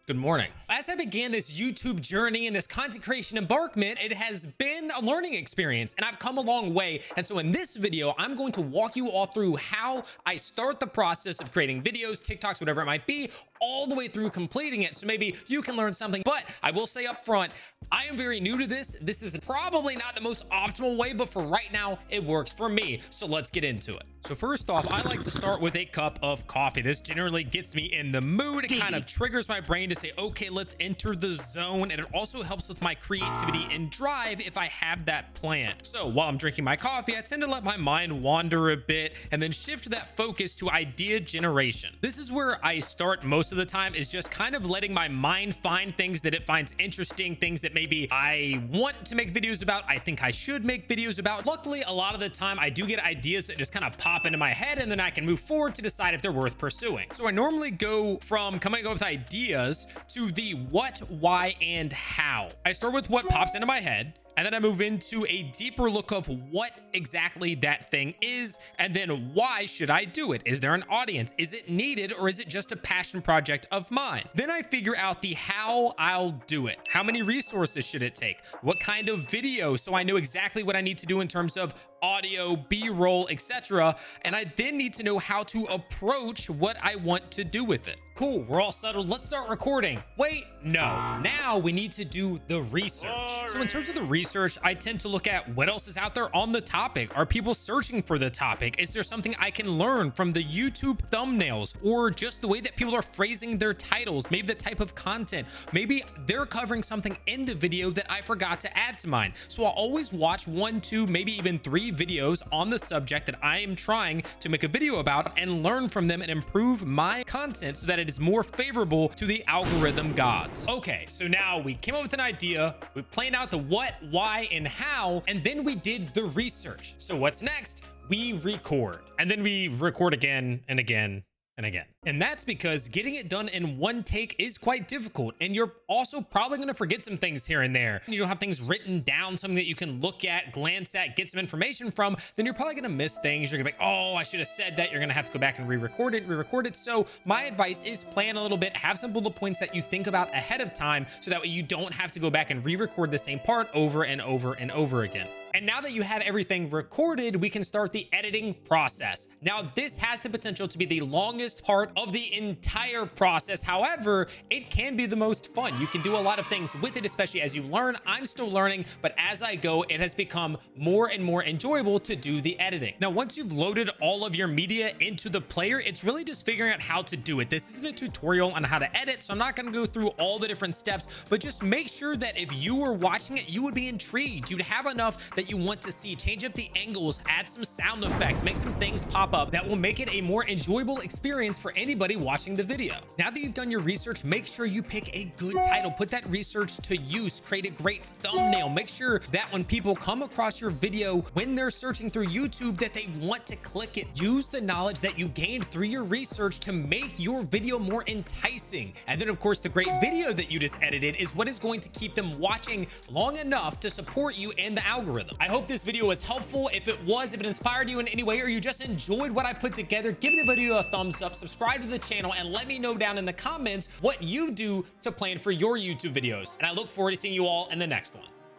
Good morning. As I began this YouTube journey and this content creation embarkment, it has been a learning experience and I've come a long way. And so in this video, I'm going to walk you all through how I start the process of creating videos, TikToks, whatever it might be, all the way through completing it. So maybe you can learn something, but I will say up front, I am very new to this. This is probably not the most optimal way, but for right now, it works for me. So let's get into it. So first off, I like to start with a cup of coffee. This generally gets me in the mood. It kind of triggers my brain to say, okay, let's enter the zone. And it also helps with my creativity and drive if I have that plan. So while I'm drinking my coffee, I tend to let my mind wander a bit and then shift that focus to idea generation. This is where I start most of the time, is just kind of letting my mind find things that it finds interesting, things that maybe I want to make videos about, I think I should make videos about. Luckily, a lot of the time I do get ideas that just kind of pop into my head and then I can move forward to decide if they're worth pursuing. So I normally go from coming up with ideas to the what, why, and how. I start with what pops into my head, and then I move into a deeper look of what exactly that thing is, and then why should I do it? Is there an audience? Is it needed, or is it just a passion project of mine? Then I figure out the how I'll do it. How many resources should it take? What kind of video? So I know exactly what I need to do in terms of audio, B-roll, etc. And I then need to know how to approach what I want to do with it. Cool, we're all settled. Let's start recording. Wait, no. Now we need to do the research. So in terms of the research, I tend to look at what else is out there on the topic. Are people searching for the topic? Is there something I can learn from the YouTube thumbnails, or just the way that people are phrasing their titles? Maybe the type of content. Maybe they're covering something in the video that I forgot to add to mine. So I'll always watch 1, 2, maybe even 3 videos on the subject that I am trying to make a video about and learn from them and improve my content so that it is more favorable to the algorithm gods. Okay, so now we came up with an idea, we planned out the what, why, and how, and then we did the research. So what's next? We record, and then we record again and again and again. And that's because getting it done in one take is quite difficult. And you're also probably going to forget some things here and there. And you don't have things written down, something that you can look at, glance at, get some information from, then you're probably going to miss things. You're gonna be like, oh, I should have said that. You're going to have to go back and re-record it. So my advice is plan a little bit, have some bullet points that you think about ahead of time, so that way you don't have to go back and re-record the same part over and over and over again. And now that you have everything recorded, we can start the editing process. Now, this has the potential to be the longest part of the entire process. However, it can be the most fun. You can do a lot of things with it, especially as you learn. I'm still learning, but as I go, it has become more and more enjoyable to do the editing. Now, once you've loaded all of your media into the player, it's really just figuring out how to do it. This isn't a tutorial on how to edit, so I'm not going to go through all the different steps, but just make sure that if you were watching it, you would be intrigued. You'd have enough that you want to see. Change up the angles, add some sound effects, make some things pop up that will make it a more enjoyable experience for anybody watching the video. Now that you've done your research, make sure you pick a good title, put that research to use, create a great thumbnail, make sure that when people come across your video, when they're searching through YouTube, that they want to click it. Use the knowledge that you gained through your research to make your video more enticing. And then of course, the great video that you just edited is what is going to keep them watching long enough to support you in the algorithm. I hope this video was helpful. If it was, if it inspired you in any way, or you just enjoyed what I put together, give the video a thumbs up, subscribe to the channel, and let me know down in the comments what you do to plan for your YouTube videos. And I look forward to seeing you all in the next one.